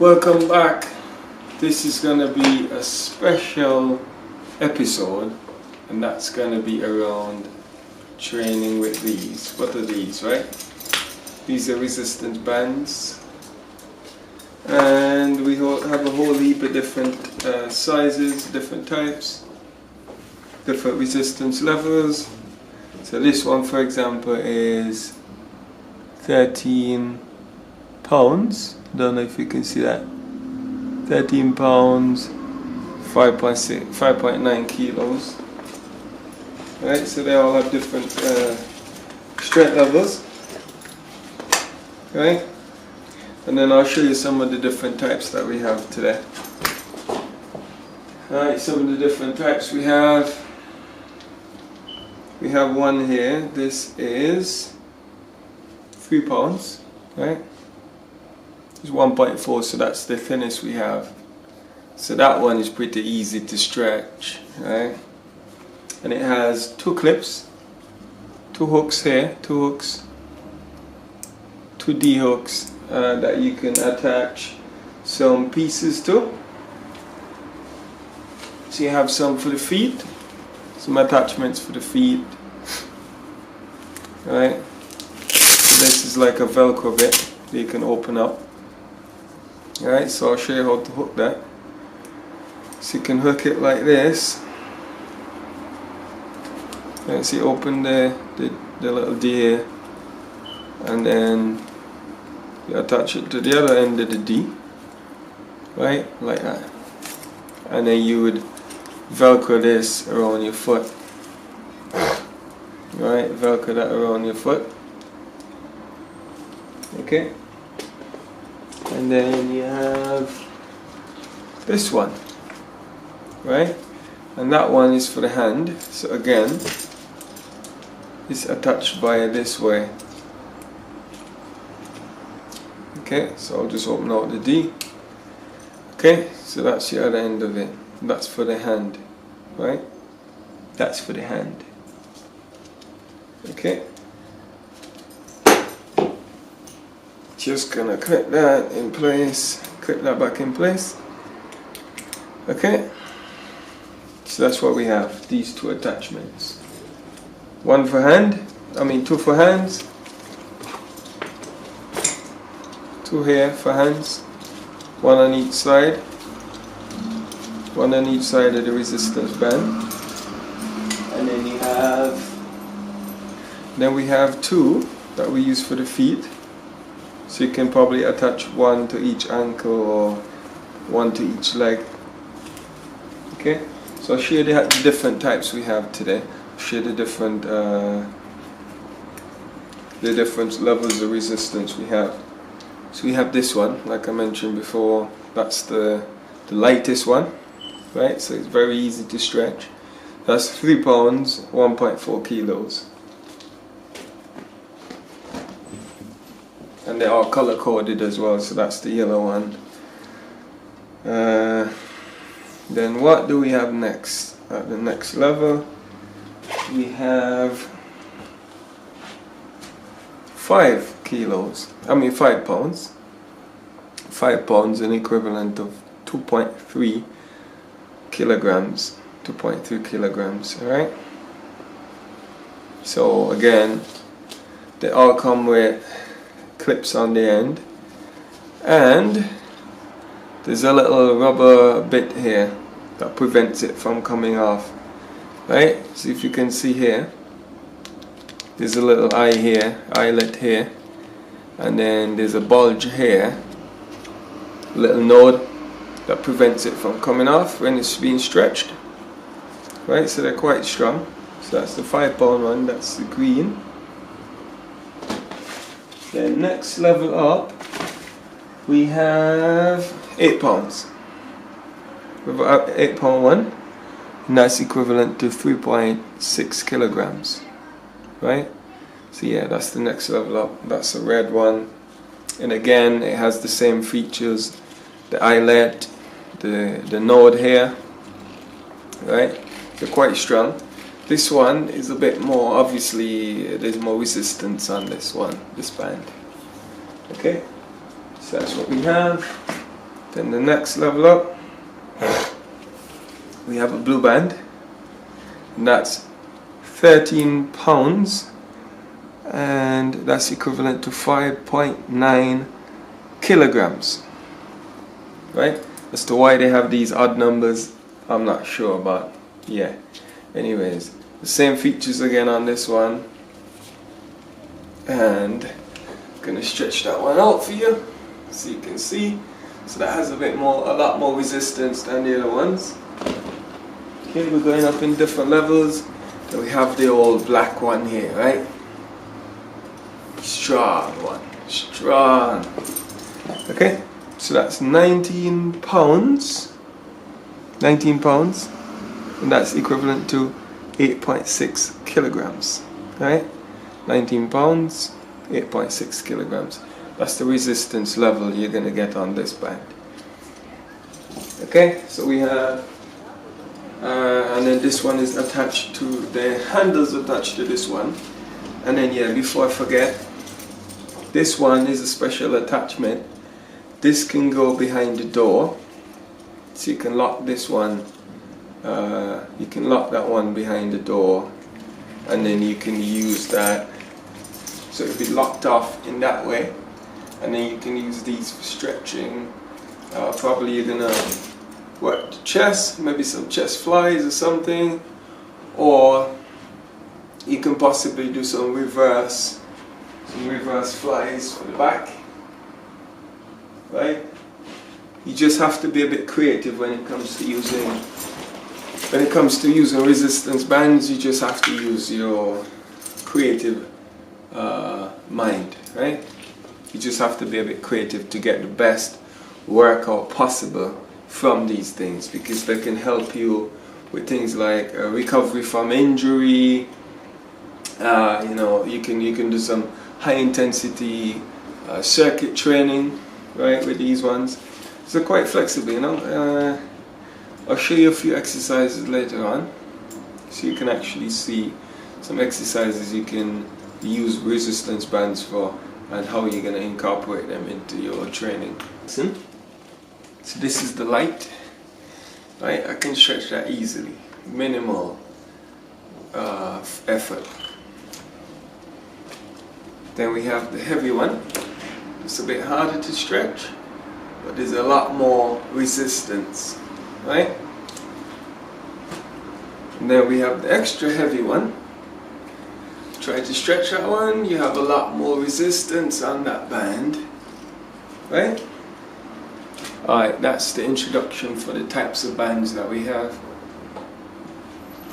Welcome back. This is going to be a special episode, and that's going to be around training with these. What are these, right? These are resistance bands, and we have a whole heap of different sizes, different types, different resistance levels. So this one, for example, is 13 pounds. Don't know if you can see that. 13 pounds, 5.9 kilos. Right, so they all have different strength levels. Right, and then I'll show you some of the different types that we have today. Alright, some of the different types we have. We have one here. This is 3 pounds. Right. It's 1.4, so that's the thinnest we have. So that one is pretty easy to stretch, right? And it has 2 clips, 2 hooks here, 2 hooks, 2 D hooks that you can attach some pieces to. So you have some for the feet, some attachments for the feet, right? So this is like a Velcro bit that you can open up. Alright, so I'll show you how to hook that. So you can hook it like this. Right, so you open the little D here, and then you attach it to the other end of the D. Right, like that. And then you would Velcro this around your foot. Right, Velcro that around your foot. Okay. And then you have this one, right? And that one is for the hand. So again, it's attached by this way. Okay, so I'll just open out the D. Okay, so that's the other end of it. That's for the hand, right? That's for the hand. Okay. Just gonna clip that in place, clip that back in place. Okay, so that's what we have, these 2 attachments. 1 for hand, 2 for hands, 2 here for hands, 1 on each side, 1 on each side of the resistance band. And then we have 2 that we use for the feet. So you can probably attach 1 to each ankle or 1 to each leg. Okay, so I'll show you the different types we have today. I'll show you the different levels of resistance we have. So we have this one, like I mentioned before. That's the lightest one, right? So it's very easy to stretch. That's 3 pounds, 1.4 kilos. And they're all color coded as well, so that's the yellow one. Then what do we have next? At the next level, we have 5 pounds. 5 pounds, an equivalent of 2.3 kilograms. 2.3 kilograms, alright? So again, they all come with clips on the end, and there's a little rubber bit here that prevents it from coming off, right? So if you can see here, there's a little eyelet here, and then there's a bulge here, a little node that prevents it from coming off when it's being stretched, right? So they're quite strong. So that's the 5 pound one, that's the green. Then next level up, we have 8 pounds. We have 8 pound one, and that's equivalent to 3.6 kilograms, right? So yeah, that's the next level up. That's a red one, and again, it has the same features: the eyelet, the node here, right? They're quite strong. This one is a bit more, obviously there's more resistance on this one, this band. Okay, so that's what we have. Then the next level up, we have a blue band, and that's 13 pounds, and that's equivalent to 5.9 kilograms. Right? As to why they have these odd numbers, I'm not sure, but yeah. Anyways, the same features again on this one, and I'm gonna stretch that one out for you so you can see. So that has a lot more resistance than the other ones. Okay, we're going up in different levels. Then we have the old black one here, right? Strong one, strong. Okay, so that's 19 pounds. 19 pounds, and that's equivalent to 8.6 kilograms. Right? 19 pounds, 8.6 kilograms. That's the resistance level you're going to get on this band. Okay, so we have, and then this one is attached to, the handles attached to this one. And then yeah, before I forget, this one is a special attachment. This can go behind the door. So you can lock this one, you can lock that one behind the door, and then you can use that. So it'll be locked off in that way. And then you can use these for stretching. Probably you're gonna work the chest, maybe some chest flies or something, or you can possibly do some reverse flies for the back. Right? You just have to be a bit creative when it comes to using resistance bands. You just have to use your creative mind, right? You just have to be a bit creative to get the best workout possible from these things, because they can help you with things like recovery from injury. You know, you can do some high intensity circuit training, right, with these ones. So they're quite flexible, you know. I'll show you a few exercises later on, so you can actually see some exercises you can use resistance bands for, and how you're going to incorporate them into your training. So this is the light, right? I can stretch that easily, minimal effort. Then we have the heavy one. It's a bit harder to stretch, but there's a lot more resistance, right? And then we have the extra heavy one. Try to stretch that one, you have a lot more resistance on that band, right? Alright, that's the introduction for the types of bands that we have.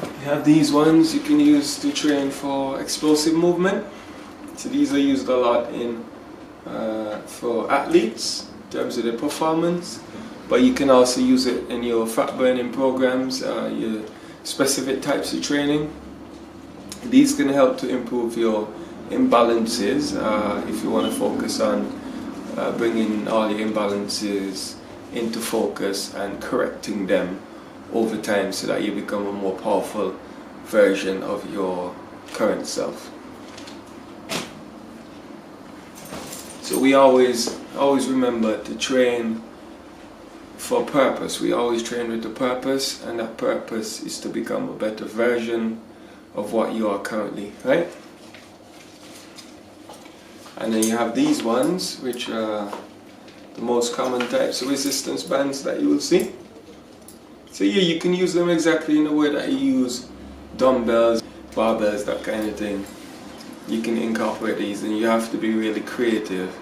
You have these ones you can use to train for explosive movement. So these are used a lot for athletes in terms of their performance, but you can also use it in your fat burning programs, your specific types of training. These can help to improve your imbalances if you want to focus on bringing all your imbalances into focus and correcting them over time, so that you become a more powerful version of your current self. So we always remember to train for a purpose. We always train with a purpose, and that purpose is to become a better version of what you are currently, right? And then you have these ones, which are the most common types of resistance bands that you will see. So yeah, you can use them exactly in the way that you use dumbbells, barbells, that kind of thing. You can incorporate these, and you have to be really creative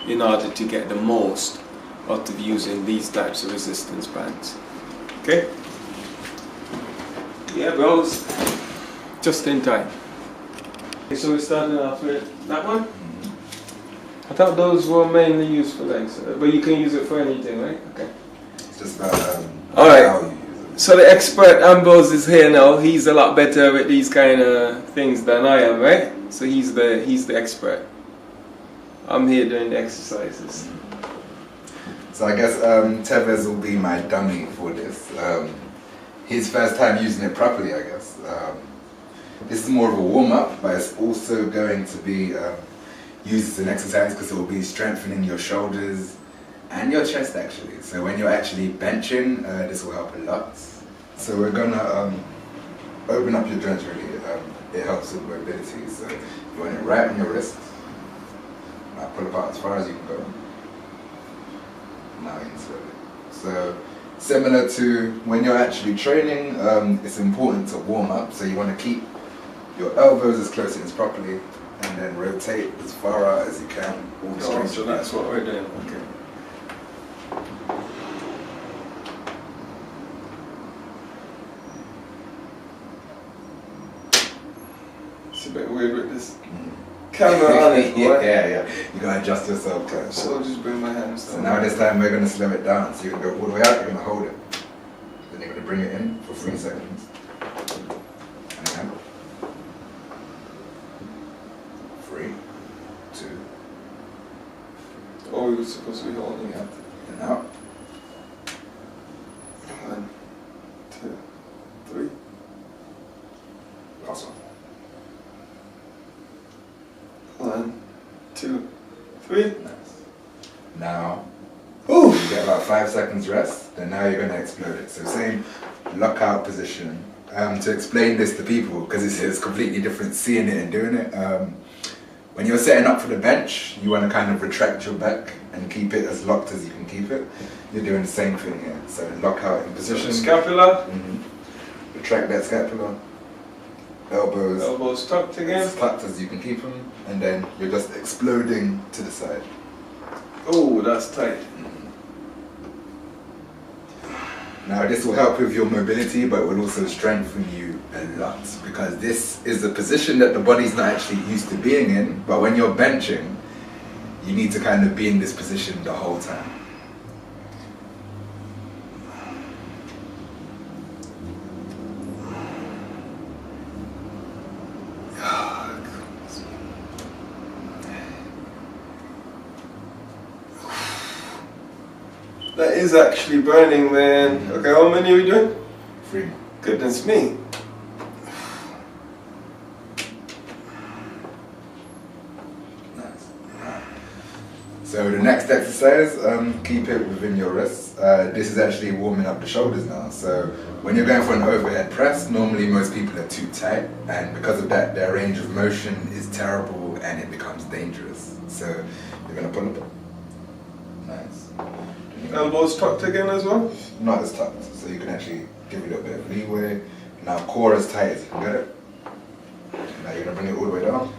in order to get the most out of using these types of resistance bands. Okay? Yeah, bros. Just in time. Okay, so we're starting off with that one. I thought those were mainly used for legs, but you can use it for anything, right? Okay. It's just about all right. how you use it. So the expert Ambrose is here now. He's a lot better with these kind of things than I am, right? So he's the expert. I'm here doing the exercises. So I guess Tevez will be my dummy for this. His first time using it properly, I guess. This is more of a warm-up, but it's also going to be used as an exercise, because it will be strengthening your shoulders and your chest actually. So when you're actually benching, this will help a lot. So we're gonna open up your joints really. It helps with mobility. So you want it right on your wrist. Now pull apart as far as you can go. Now insert it. So similar to when you're actually training, it's important to warm up. So you want to keep your elbows as close in as properly, and then rotate as far out as you can. All the strength. So that's what we're doing. Okay. It's a bit weird with this camera on it. yeah. You gotta adjust yourself. Okay, so I'll just bring my hands down. So now this time we're gonna slow it down. So you can go all the way out. You're gonna hold it. Then you're gonna bring it in for 3 seconds. And again. 3, 2. Oh, we were supposed to be holding it. And out. 1, 2, 3. Last one. 1, 2, 3. Nice. Now, Ooh. you get about 5 seconds rest. Then now you're gonna explode it. So same lockout position. To explain this to people, because it's completely different seeing it and doing it. When you're setting up for the bench, you want to kind of retract your back and keep it as locked as you can keep it. You're doing the same thing here. So lock out in position. Scapula. Retract that scapula. Elbows. Elbows tucked again. As tucked as you can keep them. And then you're just exploding to the side. Oh, that's tight. Now this will help with your mobility, but it will also strengthen you a lot, because this is a position that the body's not actually used to being in, but when you're benching, you need to kind of be in this position the whole time. That is actually burning, man. Okay, how many are we doing? 3. Goodness me. Nice. So the next exercise, keep it within your wrists. This is actually warming up the shoulders now. So when you're going for an overhead press, normally most people are too tight, and because of that, their range of motion is terrible and it becomes dangerous. So you're going to pull up. Nice. Elbows tucked again as well? Not as tucked, so you can actually give it a little bit of leeway. Now core as tight as you can get it. Now you're going to bring it all the way down.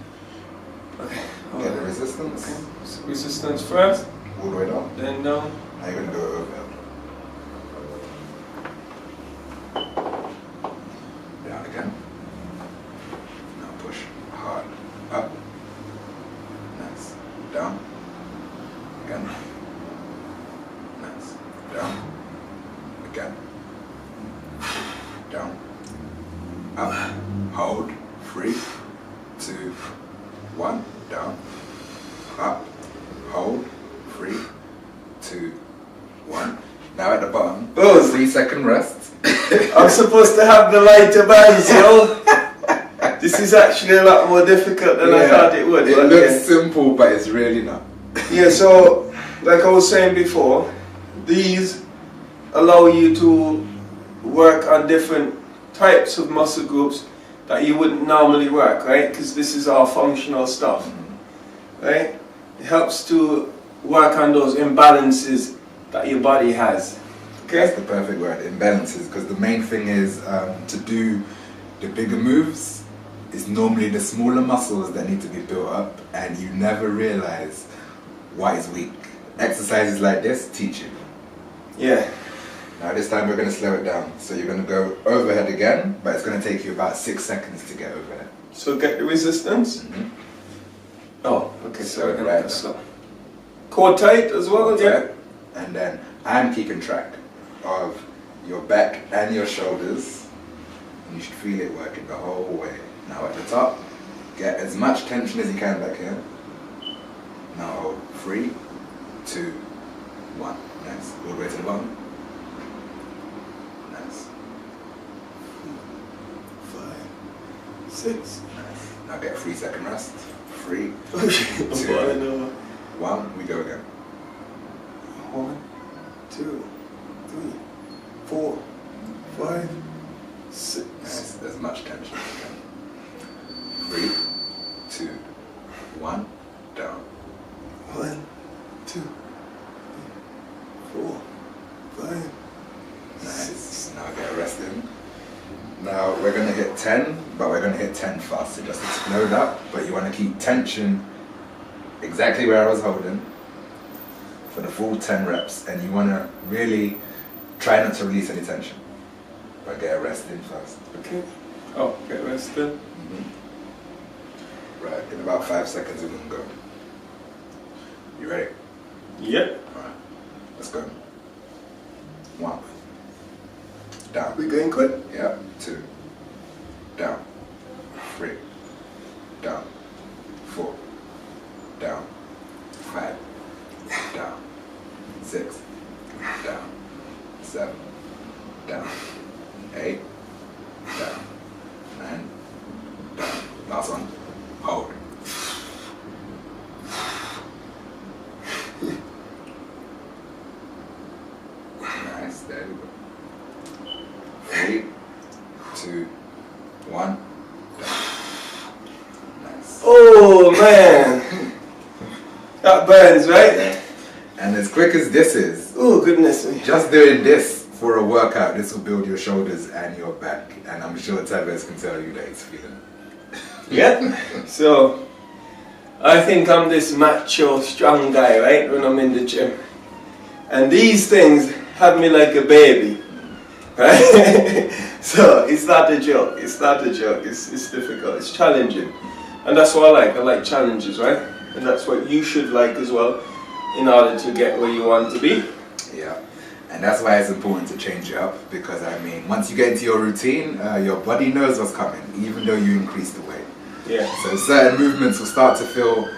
Okay. Get the resistance. Okay. So resistance first. All the way down. Then down. Now you're going to go overhead. Down again. Now push hard. Up. Nice. Down. Again. Nice. Down. Again. Down. Up. Hold. 3, 2, 1. Down. Up. Hold. 3, 2, 1. Now at the bottom. Oh. 3 second rest. I'm supposed to have the lighter bands, yo. This is actually a lot more difficult than I thought it would. It looks simple, but it's really not. Yeah, so like I was saying before, these allow you to work on different types of muscle groups that you wouldn't normally work, right? Because this is all functional stuff, right? It helps to work on those imbalances that your body has. Okay? That's the perfect word, imbalances, because the main thing is to do the bigger moves, it's normally the smaller muscles that need to be built up, and you never realize what is weak. Exercises like this teach you. Yeah. Now this time we're going to slow it down. So you're going to go overhead again, but it's going to take you about 6 seconds to get overhead. So get the resistance. Oh, okay, so we're going to slow. Core tight as well, yeah? And then I'm keeping track of your back and your shoulders. And you should feel it working the whole way. Now at the top, get as much tension as you can back here. Now hold 3, 2, 1. Nice. All the way to the bottom. Nice. 5, 6. Nice. Now get a 3 second rest. 3, 2, Oh, 1. We go again. Oh, 2, 4, 5. Nice. Now get resting. Now we're going to hit 10, but we're going to hit 10 fast. So just explode up, but you want to keep tension exactly where I was holding for the full 10 reps, and you want to really try not to release any tension, but get a rest in first. Okay. Oh, get rested. Right, in about 5 seconds we can go. You ready? Yep. Alright, let's go. 1. Down. We going quick? Yeah. 2. Down. 3. Down. 4. Down. 5. Down. 6. Down. 7. Down. 8. Down. 9. Down. Last one. Hold. Nice. There we go. 3, 2, 1. Nice. Oh man, that burns, right? And as quick as this is, Oh goodness me. just doing this for a workout, this will build your shoulders and your back. And I'm sure Tevez can tell you that he's feeling it. Yep. So I think I'm this macho, strong guy, right? When I'm in the gym, and these things have me like a baby, right? So it's not a joke. It's not a joke. It's difficult. It's challenging, and that's what I like. I like challenges, right? And that's what you should like as well, in order to get where you want to be. Yeah. And that's why it's important to change it up, because I mean, once you get into your routine, your body knows what's coming, even though you increase the weight. Yeah. So certain movements will start to feel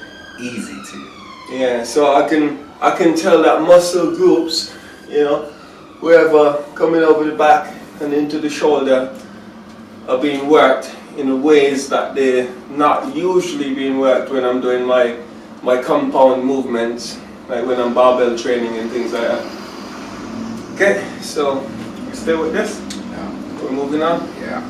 easy to you. Yeah. So I can tell that muscle groups, you know, wherever coming over the back and into the shoulder are being worked in ways that they're not usually being worked when I'm doing my compound movements, like when I'm barbell training and things like that. Okay, so we stay with this. Yeah. We're moving on. Yeah.